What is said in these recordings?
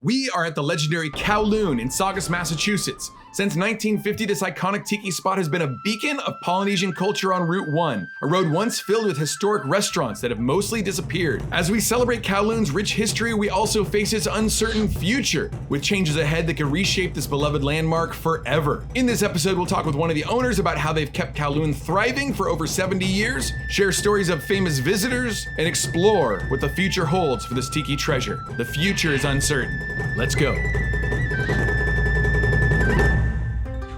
We are at the legendary Kowloon in Saugus, Massachusetts. Since 1950, this iconic tiki spot has been a beacon of Polynesian culture on Route 1, a road once filled with historic restaurants that have mostly disappeared. As we celebrate Kowloon's rich history, we also face its uncertain future, with changes ahead that could reshape this beloved landmark forever. In this episode, we'll talk with one of the owners about how they've kept Kowloon thriving for over 70 years, share stories of famous visitors, and explore what the future holds for this tiki treasure. The future is uncertain. Let's go.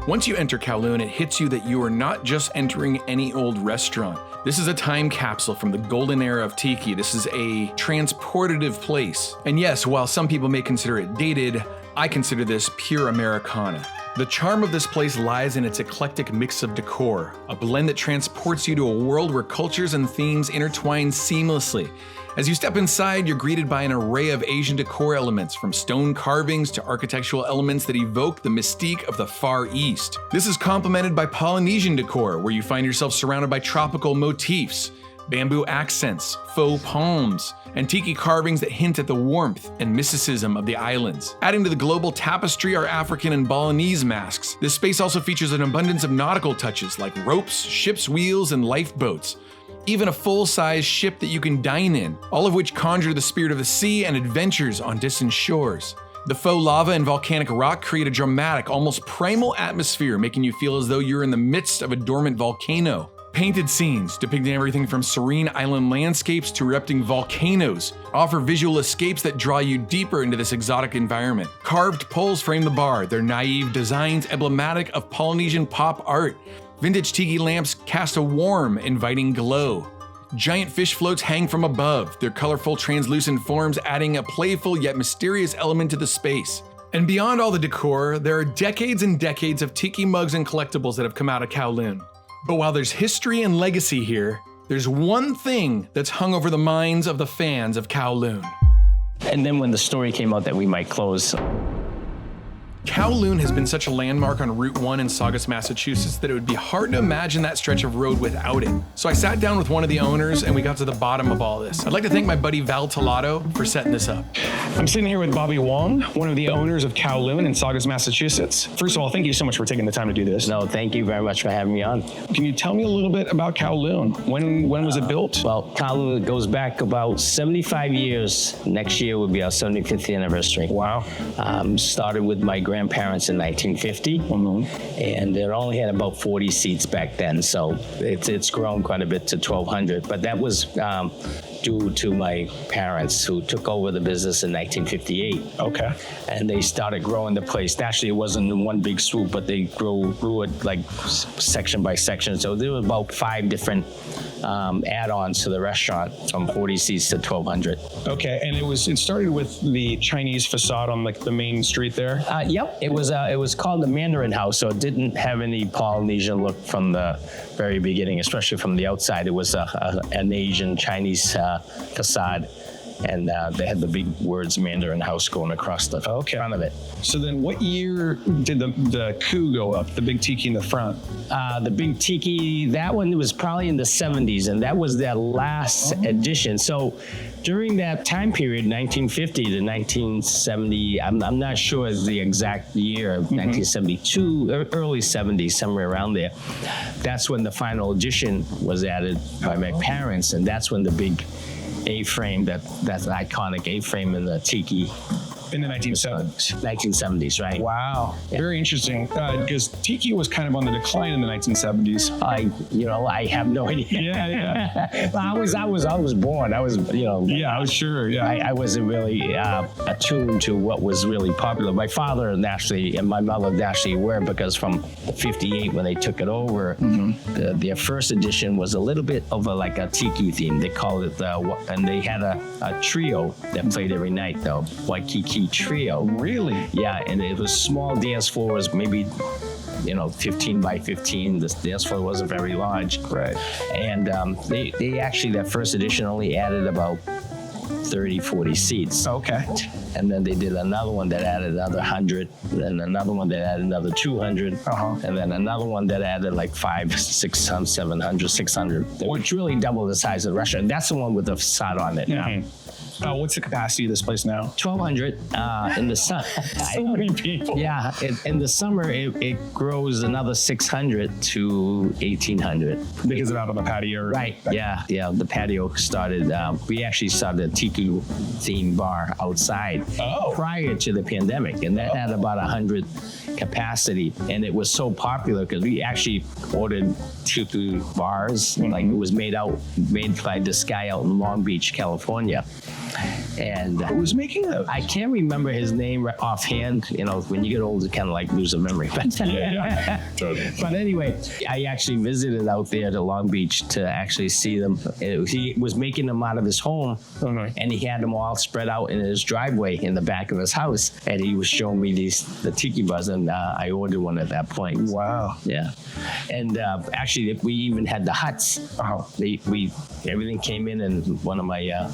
Once you enter Kowloon, it hits you that you are not just entering any old restaurant. This is a time capsule from the golden era of tiki. This is a transportative place. And yes, while some people may consider it dated, I consider this pure Americana. The charm of this place lies in its eclectic mix of decor, a blend that transports you to a world where cultures and themes intertwine seamlessly. As you step inside, you're greeted by an array of Asian decor elements, from stone carvings to architectural elements that evoke the mystique of the Far East. This is complemented by Polynesian decor, where you find yourself surrounded by tropical motifs, bamboo accents, faux palms, and tiki carvings that hint at the warmth and mysticism of the islands. Adding to the global tapestry are African and Balinese masks. This space also features an abundance of nautical touches like ropes, ship's wheels, and lifeboats. Even a full-size ship that you can dine in, all of which conjure the spirit of the sea and adventures on distant shores. The faux lava and volcanic rock create a dramatic, almost primal atmosphere, making you feel as though you're in the midst of a dormant volcano. Painted scenes, depicting everything from serene island landscapes to erupting volcanoes, offer visual escapes that draw you deeper into this exotic environment. Carved poles frame the bar, their naive designs emblematic of Polynesian pop art. Vintage tiki lamps cast a warm, inviting glow. Giant fish floats hang from above, their colorful, translucent forms adding a playful yet mysterious element to the space. And beyond all the decor, there are decades and decades of tiki mugs and collectibles that have come out of Kowloon. But while there's history and legacy here, there's one thing that's hung over the minds of the fans of Kowloon. And then when the story came out that we might close, Kowloon has been such a landmark on Route 1 in Saugus, Massachusetts that it would be hard to imagine that stretch of road without it. So I sat down with one of the owners and we got to the bottom of all this. I'd like to thank my buddy Val Tolato for setting this up. I'm sitting here with Bobby Wong, one of the owners of Kowloon in Saugus, Massachusetts. First of all, thank you so much for taking the time to do this. no, thank you very much for having me on. Can you tell me a little bit about Kowloon? When was it built? Well, Kowloon goes back about 75 years. Next year will be our 75th anniversary. Wow. Started with my grandparents in 1950, and it only had about 40 seats back then, so it's grown quite a bit to 1,200. But that was due to my parents, who took over the business in 1958. Okay. And they started growing the place. Actually, it wasn't in one big swoop, but they grew it like section by section. So there were about 5 different add-ons to the restaurant, from 40 seats to 1,200. Okay, and it started with the Chinese facade on like the main street there? Yep, it was called the Mandarin House, so it didn't have any Polynesian look from the very beginning, especially from the outside. It was an Asian Chinese facade, and they had the big words Mandarin House going across the front of it. So then what year did the coup go up, the big tiki in the front? The big tiki, that one was probably in the 70s, and that was their last edition. So during that time period, 1950 to 1970, I'm not sure the exact year, 1972, early 70s, somewhere around there. That's when the final edition was added by my parents, and that's when the big A-frame, that's an iconic A-frame in the tiki. In the 1970s. 1970s, right? Wow, yeah. Very interesting. Because tiki was kind of on the decline in the 1970s. I have no idea. Yeah. I was born. I was, Yeah, I was sure. Yeah. I wasn't really attuned to what was really popular. My father and my mother naturally were, because from '58 when they took it over, their first edition was a little bit of like a tiki theme. They called it and they had a trio that played every night, though, Waikiki Trio. Really? Yeah, and it was small dance floors, maybe 15 by 15. The dance floor wasn't very large. Right. And they actually, that first edition only added about 30, 40 seats. Okay. And then they did another one that added another 100, then another one that added another 200, and then another one that added like 500, 600, 700, 600, which really doubled the size of the restaurant. That's the one with the facade on it. Mm-hmm. What's the capacity of this place now? 1,200 in the sun. So many people. Yeah, in the summer it grows another 600 to 1,800. Because of out on the patio. Right. Yeah. The patio started. We actually started a Tiki themed bar outside prior to the pandemic, and that had about 100 capacity, and it was so popular because we actually ordered Tiki bars. Like it was made by this guy out in Long Beach, California. And Who was making those? I can't remember his name offhand. You know, when you get older, kind of like lose a memory. Totally. But anyway, I actually visited out there to Long Beach to actually see them. He was making them out of his home, and he had them all spread out in his driveway in the back of his house. And he was showing me the Tiki bars, and I ordered one at that point. Wow. Yeah. And actually, we even had the huts. Everything came in, and one of my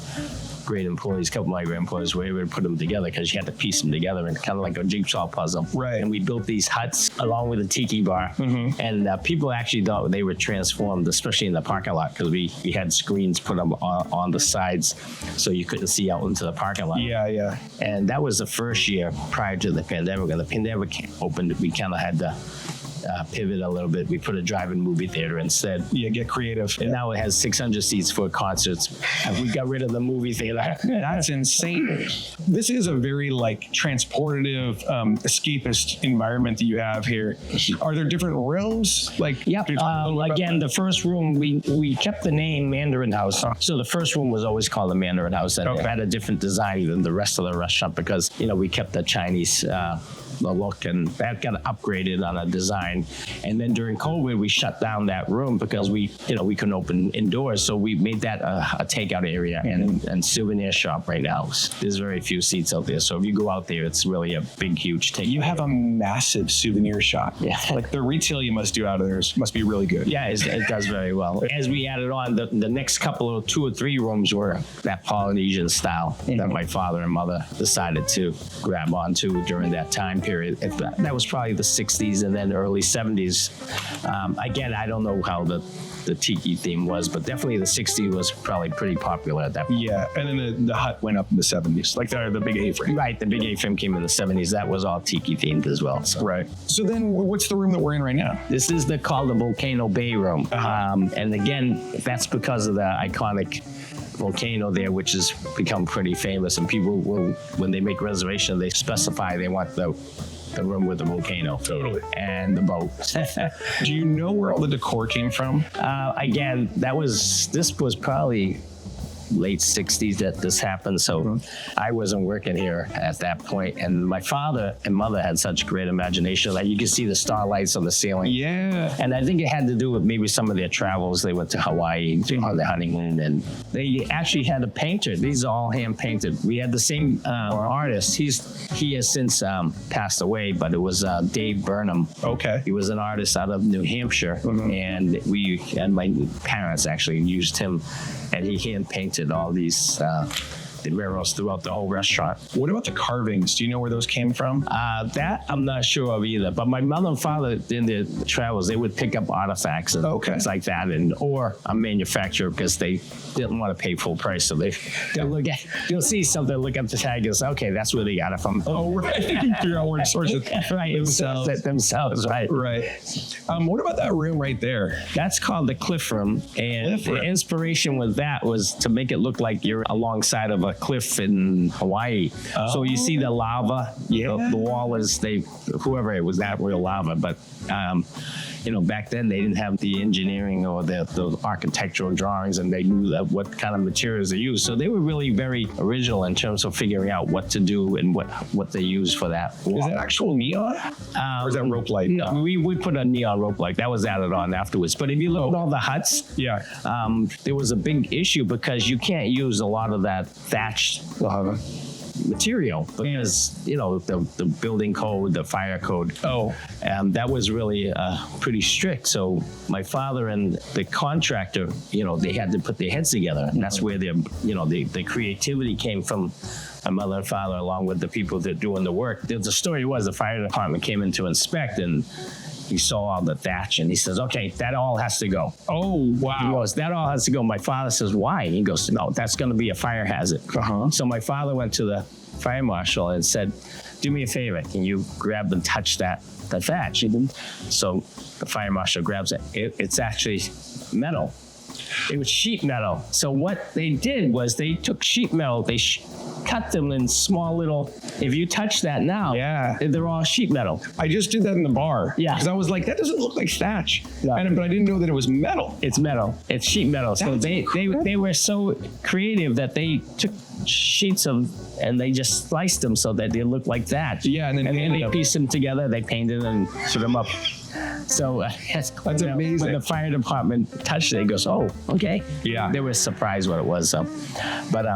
great employees, a couple of my great employees were able to put them together because you had to piece them together and kind of like a jigsaw puzzle. Right. And we built these huts along with a Tiki bar. And people actually thought they were transformed, especially in the parking lot, because we had screens put them on the sides so you couldn't see out into the parking lot. Yeah. And that was the first year prior to the pandemic. When the pandemic opened, we kind of had to pivot a little bit. We put a drive-in movie theater instead. Yeah, get creative. And now it has 600 seats for concerts. And we got rid of the movie theater. That's insane. This is a very like transportative, escapist environment that you have here. Are there different rooms? Like, Yep. Again, the first room, we kept the name Mandarin House. So the first room was always called the Mandarin House. And it had a different design than the rest of the restaurant because, we kept the Chinese the look, and that got upgraded on a design. And then during COVID, we shut down that room because we couldn't open indoors. So we made that a takeout area and souvenir shop right now. There's very few seats out there. So if you go out there, it's really a big, huge takeout. You have a massive souvenir shop. Yeah. Like the retail you must do out of there must be really good. Yeah, it does very well. As we added on, the next couple of 2 or 3 rooms were that Polynesian style that my father and mother decided to grab onto during that time period. That was probably the 60s and then early 70s. Again, I don't know how the Tiki theme was, but definitely the 60s was probably pretty popular at that point. Yeah, and then the hut went up in the 70s, like the big A-frame. Right, the big A-frame came in the 70s. That was all Tiki themed as well. So. Right. So then what's the room that we're in right now? This is called the Volcano Bay Room. And again, that's because of the iconic volcano there, which has become pretty famous. And people will, when they make reservations, they specify they want the room with the volcano. Totally. And the boat. Do you know where all the decor came from? Again, this was probably late 60s that this happened. So I wasn't working here at that point. And my father and mother had such great imagination that you could see the starlights on the ceiling. Yeah. And I think it had to do with maybe some of their travels. They went to Hawaii on their honeymoon, and they actually had a painter. These are all hand painted. We had the same artist. He has since passed away, but it was Dave Burnham. Okay. He was an artist out of New Hampshire, and my parents actually used him, and he hand painted all these the railroads throughout the whole restaurant. What about the carvings? Do you know where those came from? That I'm not sure of either. But my mother and father, in their travels, they would pick up artifacts and things like that, or a manufacturer because they didn't want to pay full price. So they'll see something, look up the tag, and say, okay, that's where they got it from. Oh, right. Figure out where it's sourced. Right, themselves, right. Right. What about that room right there? That's called the Cliff Room, and the inspiration with that was to make it look like you're alongside of a cliff in Hawaii. So you see the lava. The wall is whoever it was, not real lava, but back then they didn't have the engineering or the architectural drawings, and they knew what kind of materials they used. So they were really very original in terms of figuring out what to do and what they used for that wall. Is that actual neon? Or is that rope light? No, we put a neon rope light. That was added on afterwards. But if you look at all the huts, there was a big issue because you can't use a lot of that thatched material because the building code, the fire code. That was really pretty strict. So my father and the contractor, they had to put their heads together, and that's where the creativity came from. My mother and father, along with the people that doing the work. The story was the fire department came in to inspect, and he saw all the thatch and he says, okay, that all has to go. Oh, He wow. goes, that all has to go. My father says, why? He goes, no, that's going to be a fire hazard. So my father went to the fire marshal and said, do me a favor, can you grab and touch the thatch? So the fire marshal grabs it. It's actually metal. It was sheet metal. So what they did was they took sheet metal, they cut them in small little, if you touch that now, they're all sheet metal. I just did that in the bar. Yeah. Because I was like, that doesn't look like thatch. No. But I didn't know that it was metal. It's metal. It's sheet metal. So they were so creative that they took sheets of, and they just sliced them so that they looked like that. Yeah, and then they pieced them together, they painted them and put them up. So that's amazing. When the fire department touched it, it goes, oh, okay. Yeah. They were surprised what it was. So, but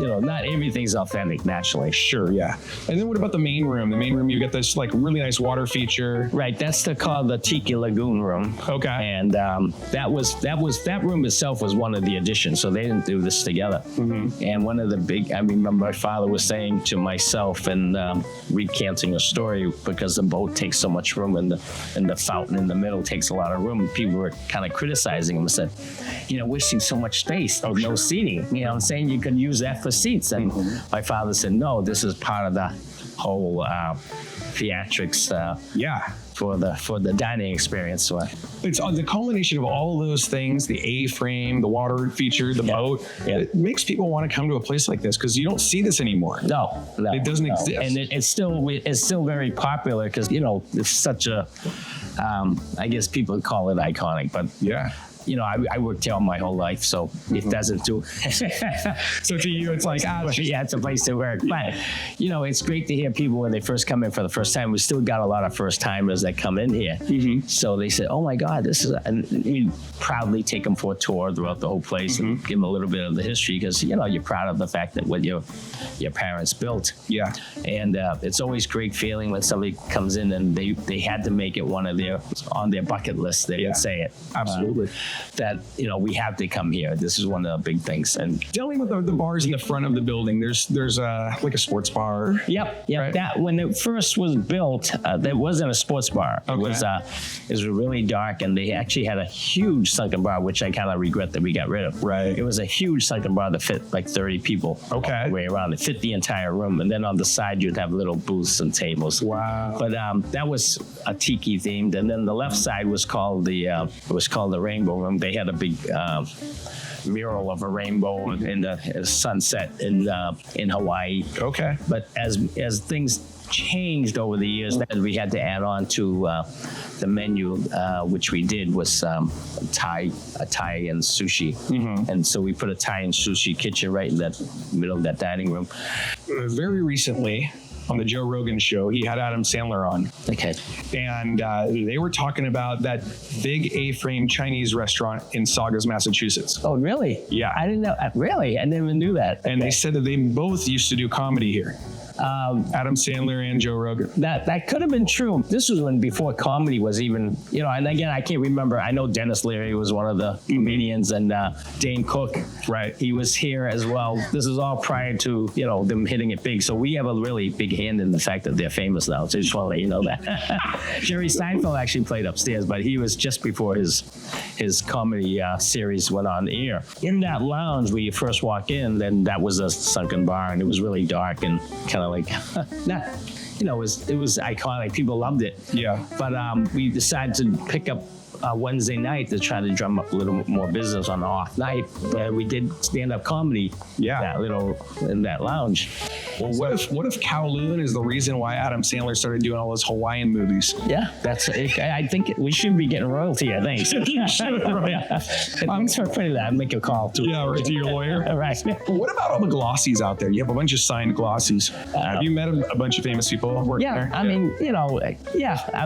not everything's authentic naturally. Sure, yeah. And then what about the main room? The main room, you get this like really nice water feature. Right, that's called the Tiki Lagoon room. Okay. And that room itself was one of the additions, so they didn't do this together. And one of the I remember my father was saying to myself and recanting a story, because the boat takes so much room and the fountain in the middle takes a lot of room. People were kind of criticizing him and said, wasting so much space, no seating. I'm saying you could use that for seats. And my father said, no, this is part of the whole theatrics for the dining experience. So It's the culmination of all of those things, the A-frame, the water feature, the boat. It makes people want to come to a place like this because you don't see this anymore. No, it doesn't exist. And it's still very popular because, it's such a, I guess people call it iconic, but yeah. I worked here all my whole life, so it doesn't do. So to you, it's like, it's a place to work. But, it's great to hear people when they first come in for the first time. We still got a lot of first timers that come in here. So they say, oh my God, this is, and we proudly take them for a tour throughout the whole place and give them a little bit of the history because, you're proud of the fact that what your parents built. Yeah. And it's always great feeling when somebody comes in and they had to make it on their bucket list. They would say it. Absolutely. That we have to come here. This is one of the big things. And tell me about the bars in the front of the building. There's like a sports bar. Yep. Right? That when it first was built, there wasn't a sports bar. Okay. It was really dark, and they actually had a huge sunken bar, which I kind of regret that we got rid of. Right. It was a huge sunken bar that fit like 30 people. Okay. All the way around. It fit the entire room, and then on the side you'd have little booths and tables. Wow. But that was a tiki themed, and then the left side was called the Rainbow Room. They had a big mural of a rainbow in the sunset in Hawaii. Okay. But as things changed over the years, then we had to add on to the menu, which we did was Thai and sushi. And so we put a Thai and sushi kitchen right in that middle of that dining room. Very recently, on the Joe Rogan show, he had Adam Sandler on. Okay. And they were talking about that big A-frame Chinese restaurant in Saugus, Massachusetts. Oh, really? Yeah. I didn't know. Really? I never knew that. And they said that they both used to do comedy here. Adam Sandler and Joe Rogan. That could have been true. This was before comedy was even, and again, I can't remember. I know Dennis Leary was one of the comedians, and Dane Cook. Right. He was here as well. This is all prior to, them hitting it big. So we have a really big hand in the fact that they're famous now. So I just want to let you know that. Jerry Seinfeld actually played upstairs, but he was just before his comedy series went on the air. In that lounge where you first walk in, then that was a sunken bar, and it was really dark and kind of like, it was iconic. People loved it. Yeah. But we decided to pick up Wednesday night to try to drum up a little more business on the off night. We did stand-up comedy. Yeah. In that lounge. Well, what if Kowloon is the reason why Adam Sandler started doing all those Hawaiian movies? Yeah, I think we should be getting royalty. I think. Thanks for putting that. Make a call to. Yeah, right to your lawyer. Right. What about all the glossies out there? You have a bunch of signed glossies. Have you met a bunch of famous people working there? I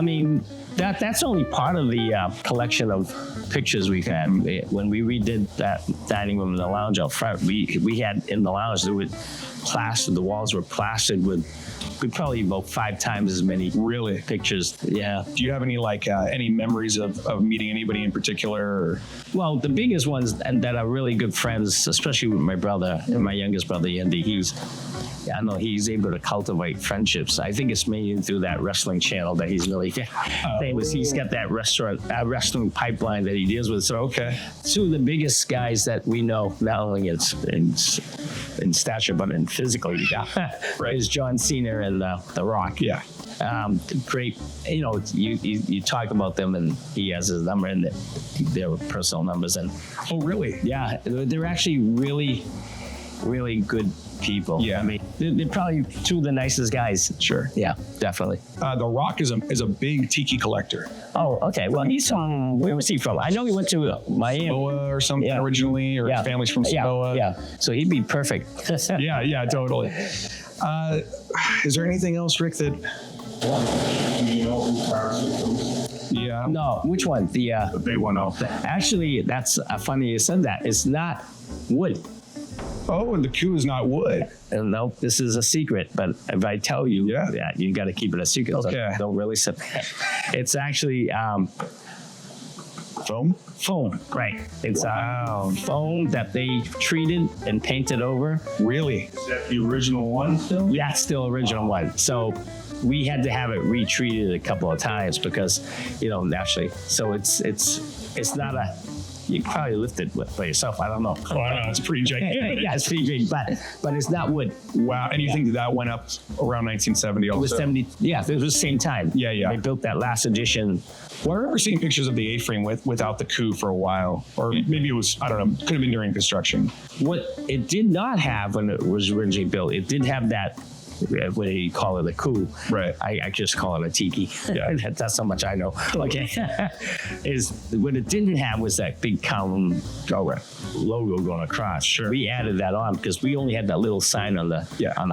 mean, that's only part of the collection of pictures we've had. When we redid that dining room in the lounge out front, we had in the lounge there was plastered. The walls were plastered with probably about 5 times as many pictures. Yeah. Do you have any memories of meeting anybody in particular? Or? Well, the biggest ones and that are really good friends, especially with my brother and my youngest brother Andy. I know he's able to cultivate friendships. I think it's mainly through that wrestling channel that he's really famous. He's got that wrestling pipeline that he deals with. So two of the biggest guys that we know, not only in stature but in physically, is John Cena and The Rock. Yeah. Great. You talk about them, and he has his number and their personal numbers. And Oh, really? yeah, they're actually really, really good people. Yeah. I mean, they're probably two of the nicest guys. Sure. Yeah, definitely. The Rock is a big tiki collector. Oh, okay. Well, he's from, where was he from? I know he went to Miami. Samoa or something originally, or his family's from Samoa. Yeah. So he'd be perfect. Yeah, totally. Is there anything else, Rick, that... Yeah. No, which one? The big one off. actually, that's funny you said that. It's not wood. Oh, and the coup is not wood. And no, this is a secret. But if I tell you, you got to keep it a secret. Okay. So don't really say. It's actually Foam? foam. Right. It's foam that they treated and painted over. Really? Is that the original one still? That's still original one. So we had to have it retreated a couple of times because, naturally. So it's not a. You can probably lift it by yourself. I don't know. Oh, I don't know. It's pretty gigantic. Yeah, it's pretty big, but it's not wood. Wow. And you think that went up around 1970 also? It was 70. Yeah, it was the same time. Yeah. They built that last edition. Well, I remember seeing pictures of the A-frame without the coup for a while. Or maybe it was, I don't know, could have been during construction. What it did not have when it was originally built, it did have that, what do you call it, a coup. Right. I just call it a tiki. Yeah. That's how much I know. Okay. Is what it didn't have was that big Kowloon logo going across. Sure. We added that on because we only had that little sign on the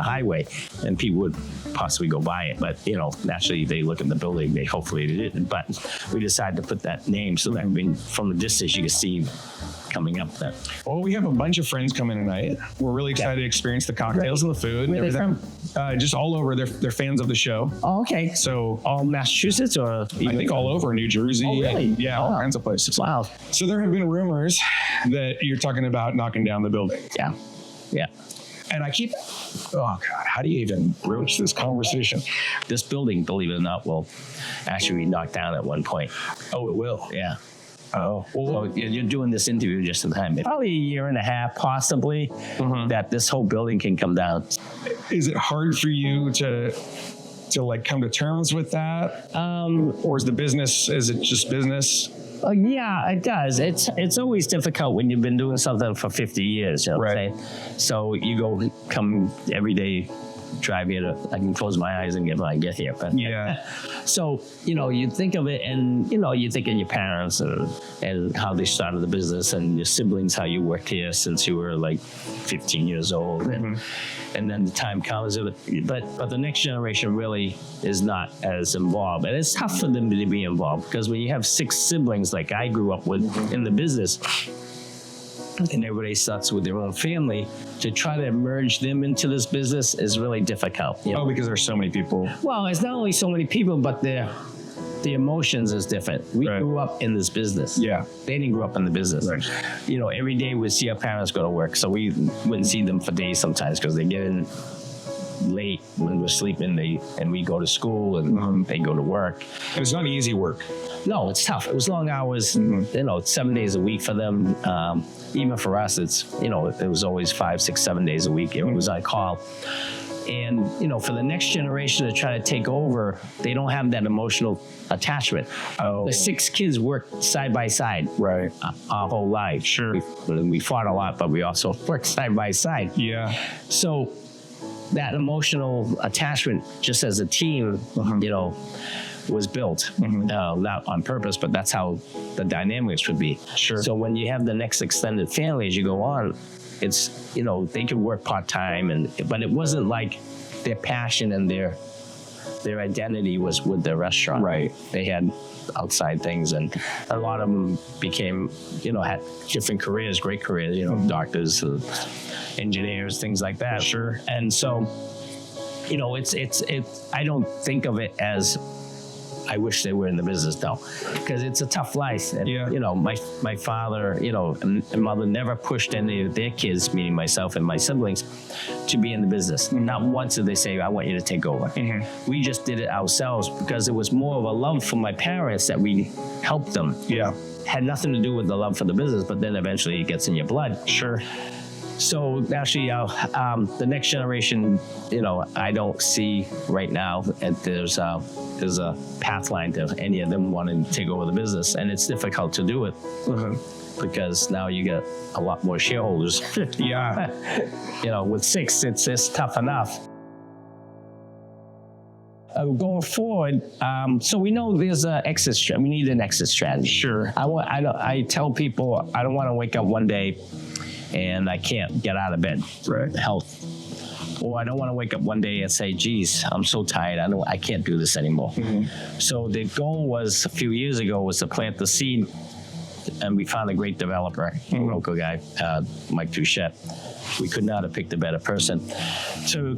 highway, and people would possibly go by it. But naturally they look at the building. Hopefully they didn't. But we decided to put that name so that from the distance you could see coming up. That. Well, we have a bunch of friends coming tonight. We're really excited to experience the cocktails and the food. Where are they from? Just all over. They're fans of the show. Oh, okay. So all Massachusetts or I think all over New Jersey. Oh, really? And, all kinds of places. Wow. So there have been rumors that you're talking about knocking down the building. Yeah. And I keep, oh God, how do you even broach this conversation? This building, believe it or not, will actually be knocked down at one point. Oh, it will. Yeah. Oh, So you're doing this interview just in time. Probably a year and a half, possibly, that this whole building can come down. is it hard for you to like come to terms with that? Or is it just business? Yeah, it does. It's always difficult when you've been doing something for 50 years. You know what I'm saying? So you come every day, drive here. I can close my eyes and get here. But so you think of it, and you think of your parents and how they started the business, and your siblings, how you worked here since you were like 15 years old, and then the time comes. But the next generation really is not as involved, and it's tough for them to be involved because when you have 6 siblings like I grew up with in the business, and everybody starts with their own family, to try to merge them into this business is really difficult. Oh, because there's so many people. Well, it's not only so many people, but the emotions is different. We grew up in this business. Yeah. They didn't grow up in the business. Right. Every day we see our parents go to work, so we wouldn't see them for days sometimes because they get in late when we're sleeping, and we go to school and they go to work. And it's not easy work. No, it's tough. It was long hours, 7 days a week for them. Even for us, it was always 5, 6, 7 days a week. It was on call. And, for the next generation to try to take over, they don't have that emotional attachment. Oh. The 6 kids worked side by side. Right. Our whole life. Sure. We fought a lot, but we also worked side by side. Yeah. So that emotional attachment, just as a team, was built. Not on purpose, but that's how the dynamics would be. Sure. So when you have the next extended family as you go on, it's, they could work part-time, but it wasn't like their passion and their identity was with the restaurant. Right. They had outside things, and a lot of them became, had different careers, great careers, doctors, engineers, things like that. Sure. And so, it's I don't think of it as I wish they were in the business though, because it's a tough life. And, Yeah. My father, and mother never pushed any of their kids, meaning myself and my siblings, to be in the business. Not once did they say, I want you to take over. We just did it ourselves because it was more of a love for my parents that we helped them. Yeah. Had nothing to do with the love for the business, but then eventually it gets in your blood. Sure. So actually, the next generation, I don't see right now that there's a path line to any of them wanting to take over the business, and it's difficult to do it because now you get a lot more shareholders. Yeah. With 6, it's tough enough. Going forward, so we know there's an exit strategy. We need an exit strategy. Sure. I tell people I don't want to wake up one day and I can't get out of bed. Right. Health. Or I don't want to wake up one day and say, geez, I'm so tired. I can't do this anymore. So the goal was a few years ago was to plant the seed, and we found a great developer, a local guy, Mike Touchette. We could not have picked a better person to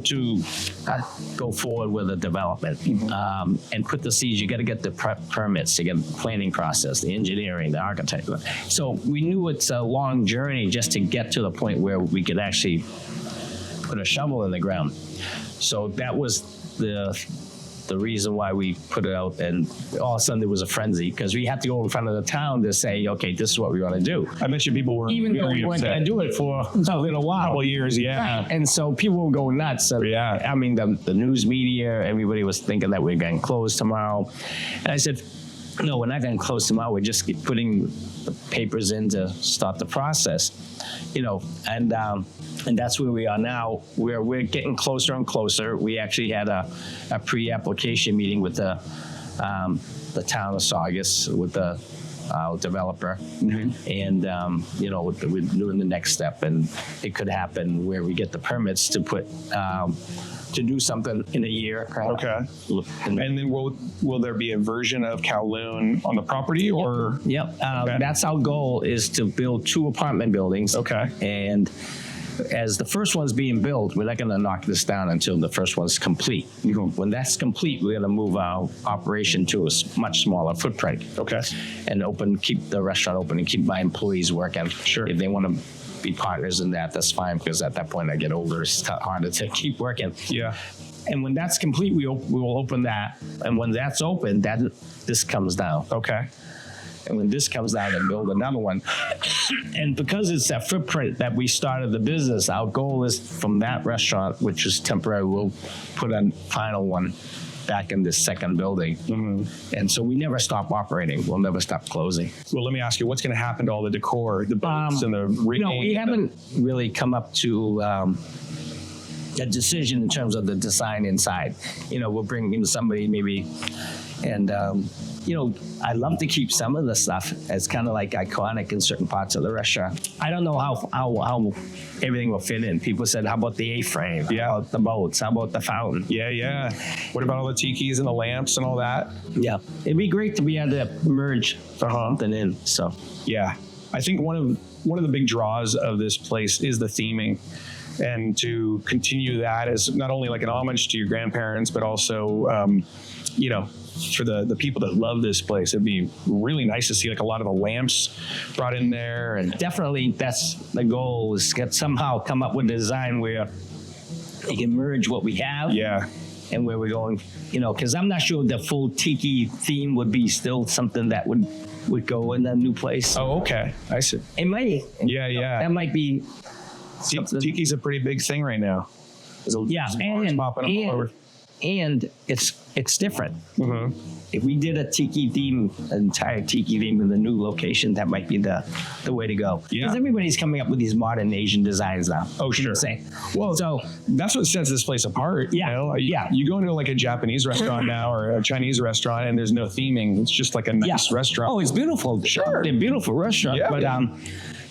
go forward with the development and put the seeds. You got to get the permits, you get the planning process, the engineering, the architect. So we knew it's a long journey just to get to the point where we could actually put a shovel in the ground. So that was the reason why we put it out, and all of a sudden there was a frenzy because we had to go in front of the town to say, okay, this is what we want to do. I bet you people were Even though we weren't going to do it for a little while. couple of years, yeah. And so people were going nuts. Yeah. I mean, the news media, everybody was thinking that we're going to close tomorrow. And I said, no, we're not going to close tomorrow. We're just putting the papers in to start the process, and that's where we are now. We're getting closer and closer. We actually had a pre-application meeting with the town of Saugus with the developer, and we're doing the next step, and it could happen where we get the permits to put to do something in a year. Okay. And then will there be a version of Kowloon on the property or? Yep. That's our goal, is to build 2 apartment buildings. Okay. And as the first one's being built, we're not going to knock this down until the first one's complete. When that's complete, we're going to move our operation to a much smaller footprint. Okay. And keep the restaurant open and keep my employees working. Sure. If they want to be partners in that, that's fine, because at that point I get older, it's harder to keep working. Yeah. And when that's complete, we will open that. And when that's open, this comes down. Okay. And when this comes down, and build another one. And because it's that footprint that we started the business, our goal is from that restaurant, which is temporary, we'll put a final one back in this second building. And so we never stop operating. We'll never stop closing. Well, let me ask you, what's going to happen to all the decor, the boats and the rigging? We haven't really come up to a decision in terms of the design inside. We'll bring in somebody maybe, and I love to keep some of the stuff. It's kind of like iconic in certain parts of the restaurant. I don't know how everything will fit in. People said, how about the A-frame? Yeah. How about the boats? How about the fountain? Yeah. What about all the tikis and the lamps and all that? Yeah. It'd be great to be able to merge something in. So yeah, I think one of the big draws of this place is the theming. And to continue that as not only like an homage to your grandparents, but also, for the people that love this place, it'd be really nice to see like a lot of the lamps brought in there. And definitely that's the goal, is somehow come up with a design where you can merge what we have. Yeah. And where we're going, because I'm not sure the full Tiki theme would be still something that would go in a new place. Oh, okay. I see. It might. Yeah. That might be. Tiki's a pretty big thing right now. There's popping up all over. And it's different. If we did a Tiki theme, an entire Tiki theme in the new location, that might be the way to go. Yeah. Because everybody's coming up with these modern Asian designs now. Oh, sure. Well, so that's what sets this place apart. Yeah. You go into like a Japanese restaurant now or a Chinese restaurant, and there's no theming. It's just like a nice restaurant. Oh, it's beautiful. Sure. They're beautiful restaurants, but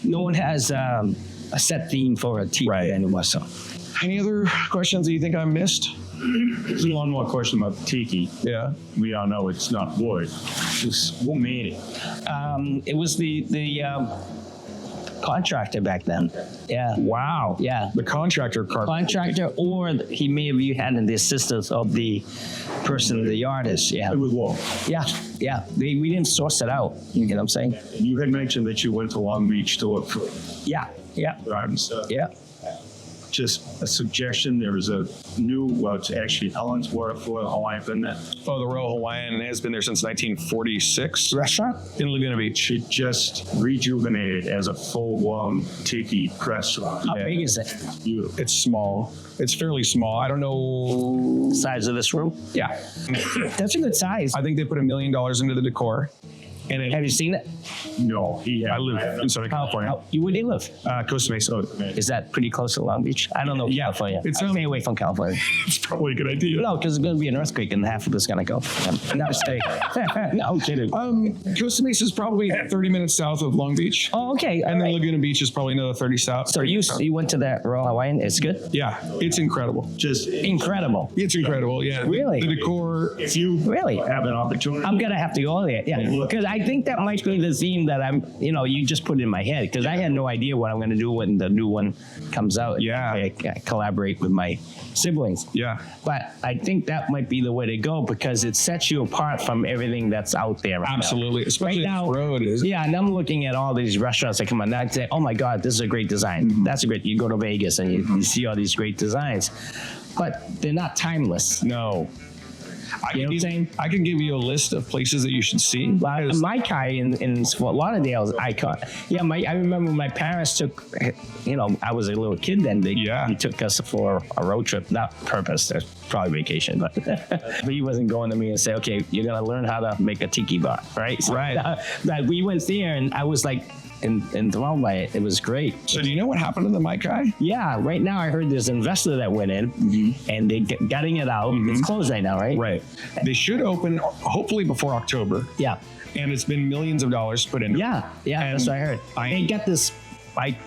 no one has a set theme for a Tiki anymore. So, any other questions that you think I missed? There's one more question about Tiki. Yeah. We all know it's not wood. Just who made it? it was the contractor back then. Yeah. Wow. Yeah. The contractor Contractor, or he may have had the assistance of the person, the artist. Yeah. It was Wall. Yeah. Yeah. We didn't source it out. You get what I'm saying? You had mentioned that you went to Long Beach to look for Yeah. Yeah. gardens. Yeah. Just a suggestion, there is a new, well, it's actually Ellensworth for Hawaiian Finnet. Oh, the Royal Hawaiian has been there since 1946 Restaurant? in Laguna Beach. It just rejuvenated as a full-blown tiki restaurant. How big is it? Beautiful. It's small. It's fairly small. I don't know. Size of this room? Yeah. That's a good size. I think they put $1 million into the decor. And Have you seen it? No, I live in Southern California. Where do you live? Costa Mesa. Is that pretty close to Long Beach? I don't know California. It's I stay away from California. It's probably a good idea. No, because there's going to be an earthquake and half of it's going to go. No, stay. No, I'm kidding. Costa Mesa is probably 30 minutes south of Long Beach. Oh, okay. And then Laguna Beach is probably another 30 south. So you went to that Royal Hawaiian? It's good? Yeah, it's incredible. Just, Incredible. It's incredible, yeah. Really? The decor. if you Really? have an opportunity. I'm gonna have to go there, yeah. Because I think that might be the theme that you just put in my head. Because I had no idea what I'm gonna do when the new one comes out. Yeah. I collaborate with my siblings. Yeah. But I think that might be the way to go because it sets you apart from everything that's out there right now. Absolutely. Especially Right now, this road is. Yeah, and I'm looking at all these restaurants that come on. And I say, oh my God, this is a great design. That's a great. You go to Vegas and you see all these great designs, but they're not timeless. No. You know what I'm saying? I can give you a list of places that you should see. My Kai in Fort Lauderdale is icon. Yeah, I remember my parents took, I was a little kid then. He took us for a road trip, not purpose, that's probably vacation, but he wasn't going to me and say, okay, you're going to learn how to make a tiki bar, right? So, Right. But we went there and I was like, enthralled by it. It was great. So do you know what happened to the Maikai? Yeah, right now I heard there's an investor that went in and they're gutting it out. It's closed right now, right? Right. They should open hopefully before October. Yeah. And it's been millions of dollars put in. Yeah, And that's what I heard. They got this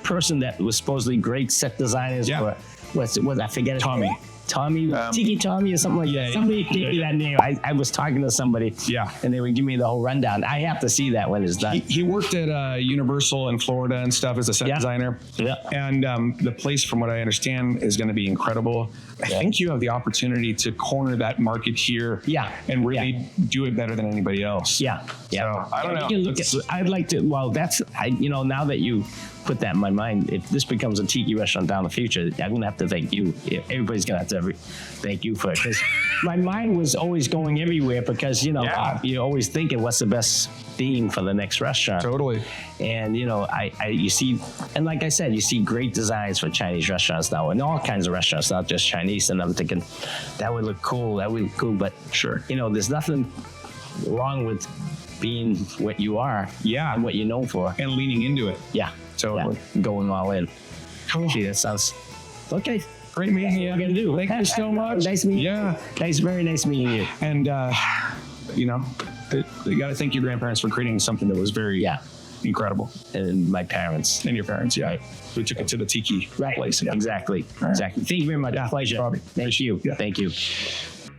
person that was supposedly great set designers for what's I forget his Tommy. name. Tommy, Tiki Tommy or something like that. Somebody gave me that name. I was talking to somebody. Yeah. And they would give me the whole rundown. I have to see that when it's done. He worked at Universal in Florida and stuff as a set designer. Yeah. And the place, from what I understand, is going to be incredible. I think you have the opportunity to corner that market here. Yeah. And really do it better than anybody else. Yeah. Yeah. So, I don't know. You can look at, I'd like to, well, now that you put that in my mind, if this becomes a tiki restaurant down the future, I'm going to have to thank you. Everybody's going to have to thank you for it. Because my mind was always going everywhere because, you're always thinking what's the best theme for the next restaurant. Totally. And, you see, and like I said, you see great designs for Chinese restaurants now and all kinds of restaurants, not just Chinese. And I'm thinking that would look cool. But Sure. There's nothing wrong with being what you are. Yeah. And what you're known for. And leaning into it. Yeah. Totally. Yeah. Going all in. Cool. Gee, that sounds okay. Great meeting you. What are you gonna do? Thank you so much. Nice meeting you. Yeah. Nice, very nice meeting you. And, you got to thank your grandparents for creating something that was very incredible. And my parents. And your parents, yeah. Who took it to the tiki place. Yeah. Exactly. Right. Exactly. Thank you very much. Pleasure. Bobby. Thank you. Yeah. Thank you.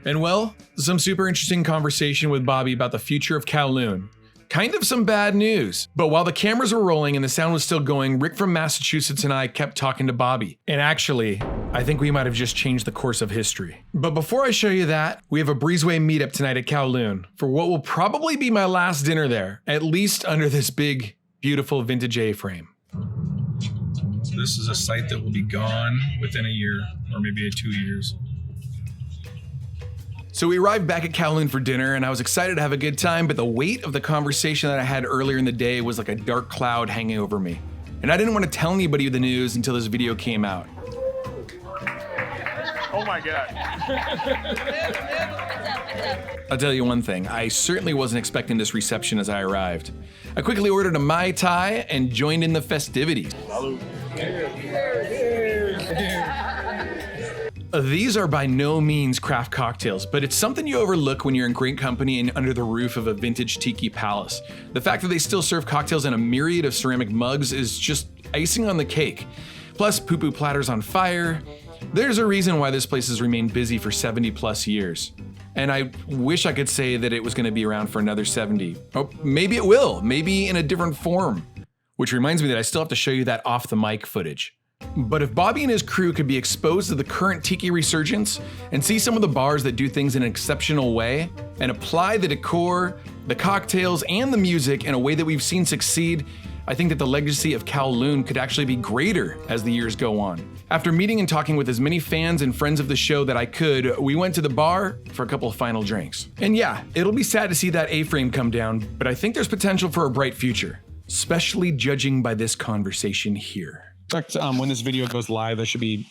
And well, some super interesting conversation with Bobby about the future of Kowloon. Kind of some bad news. But while the cameras were rolling and the sound was still going, Rick from Massachusetts and I kept talking to Bobby. And actually, I think we might have just changed the course of history. But before I show you that, we have a Breezeway meetup tonight at Kowloon for what will probably be my last dinner there, at least under this big, beautiful vintage A-frame. So this is a site that will be gone within a year, or maybe 2 years. So we arrived back at Kowloon for dinner and I was excited to have a good time, but the weight of the conversation that I had earlier in the day was like a dark cloud hanging over me. And I didn't want to tell anybody the news until this video came out. Oh my God. I'll tell you one thing, I certainly wasn't expecting this reception as I arrived. I quickly ordered a Mai Tai and joined in the festivities. These are by no means craft cocktails, but it's something you overlook when you're in great company and under the roof of a vintage tiki palace. The fact that they still serve cocktails in a myriad of ceramic mugs is just icing on the cake. Plus poo-poo platters on fire. There's a reason why this place has remained busy for 70 plus years. And I wish I could say that it was going to be around for another 70. Oh, maybe it will, maybe in a different form. Which reminds me that I still have to show you that off the mic footage. But if Bobby and his crew could be exposed to the current Tiki resurgence and see some of the bars that do things in an exceptional way and apply the decor, the cocktails, and the music in a way that we've seen succeed, I think that the legacy of Kowloon could actually be greater as the years go on. After meeting and talking with as many fans and friends of the show that I could, we went to the bar for a couple of final drinks. And yeah, it'll be sad to see that A-frame come down, but I think there's potential for a bright future, especially judging by this conversation here. In fact, when this video goes live, there should be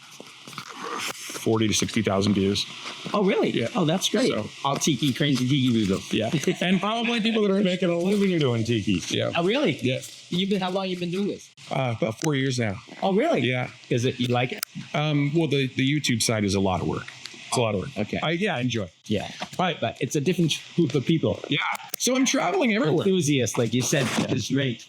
40 to 60,000 views. Oh, really? Yeah. Oh, that's great. So- All Tiki, crazy Tiki videos. Yeah. And probably people that are making a living doing Tiki. Yeah. Oh, really? Yeah. How long you been doing this? About 4 years now. Oh, really? Yeah. Is it, you like it? Well, the YouTube side is a lot of work. It's a lot of work. Okay. I enjoy. Yeah. Right. But it's a different group of people. Yeah. So I'm traveling everywhere. Enthusiasts, like you said, is great.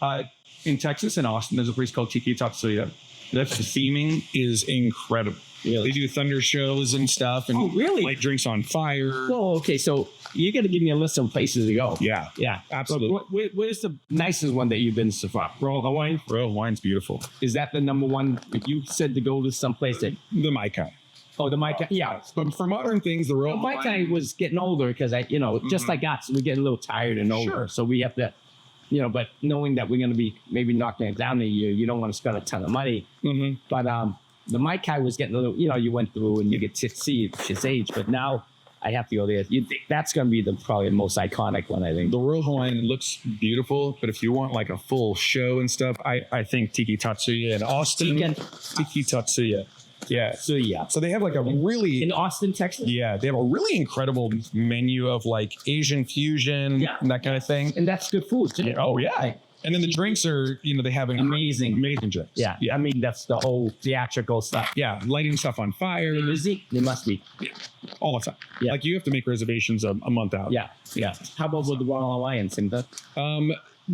In Texas and Austin, there's a place called Tiki Tatsuya. The theming is incredible. Really? They do thunder shows and stuff, and Oh, really? light drinks on fire. Oh, okay. So you got to give me a list of places to go. Yeah, Yeah. absolutely. Where's the nicest one that you've been so far? Royal Hawaiian? Royal Wine's beautiful. Is that the number one? If you said to go to someplace that, The Mai Kai. oh, the Mai Tai. Yeah. But for modern things, the Royal Mai Tai was getting older because just like us, we're getting a little tired and older. Sure. So we have to, but knowing that we're going to be maybe knocking it down a year, you don't want to spend a ton of money. Mm-hmm. But the Mai Tai was getting a little, you went through and you get to see its age. But now I have to go there. You think that's going to be probably the most iconic one, I think. The Royal Hawaiian looks beautiful, but if you want like a full show and stuff, I think Tiki Tatsuya in Austin. Tiki Tatsuya. Yeah. So yeah. So they have like a really In Austin, Texas? yeah, they have a really incredible menu of like Asian fusion and that kind of thing. And that's good food, too. Yeah, oh yeah. And then the drinks are, they have Amazing. amazing drinks. Yeah. I mean, that's the whole theatrical stuff. Yeah, lighting stuff on fire Is it? It must be. all the time. Yeah. Like you have to make reservations a month out. Yeah. Yeah. How about with the Royal Hawaiian, Simba?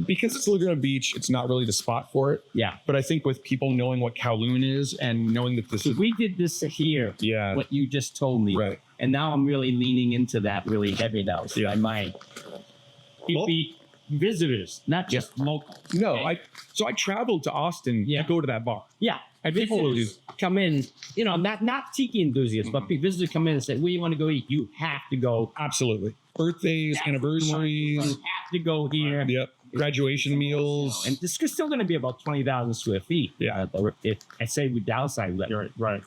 Because it's Laguna Beach, it's not really the spot for it. Yeah. But I think with people knowing what Kowloon is and knowing that this is We did this here. Yeah. What you just told me. Right. And now I'm really leaning into that really heavy now. So I might be visitors, not just local. No, I traveled to Austin Yeah. to go to that bar. Yeah. And people will Visitors come in, not Tiki enthusiasts, but visitors come in and say, where you want to go eat? You have to go. Absolutely. Birthdays, You anniversaries. have to go here. Yep. Graduation meals. And this is still going to be about 20,000 square feet. Yeah. If I say we downsize that, Right.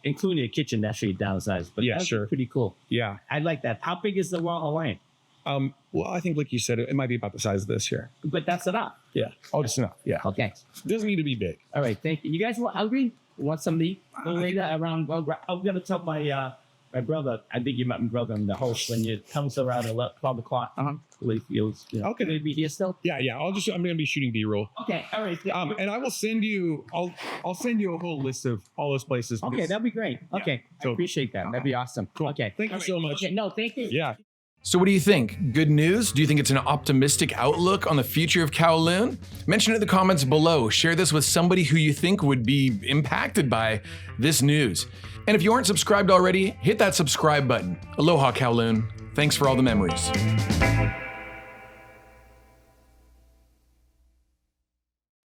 including a kitchen, that's really downsized. But Yeah, that's sure. pretty cool. Yeah. I like that. How big is the Royal Hawaiian? Well, I think like you said, it might be about the size of this here. But that's enough. Yeah. Oh, just enough. Yeah. Okay. It doesn't need to be big. All right. Thank you. You guys hungry? Want some to eat? Later around. Well, I'm going to tell my brother. I think you met my brother in the host when you comes around at 12 o'clock. He feels, Okay. Maybe here still. Yeah. I'm going to be shooting B-roll. Okay. All right. And I will send you, I'll send you a whole list of all those places. Okay. That'd be great. Okay. So- I appreciate that. That'd be awesome. Cool. Okay. Thank you All right. so much. Okay. No, thank you. Yeah. So what do you think? Good news? Do you think it's an optimistic outlook on the future of Kowloon? Mention it in the comments below. Share this with somebody who you think would be impacted by this news. And if you aren't subscribed already, hit that subscribe button. Aloha, Kowloon. Thanks for all the memories.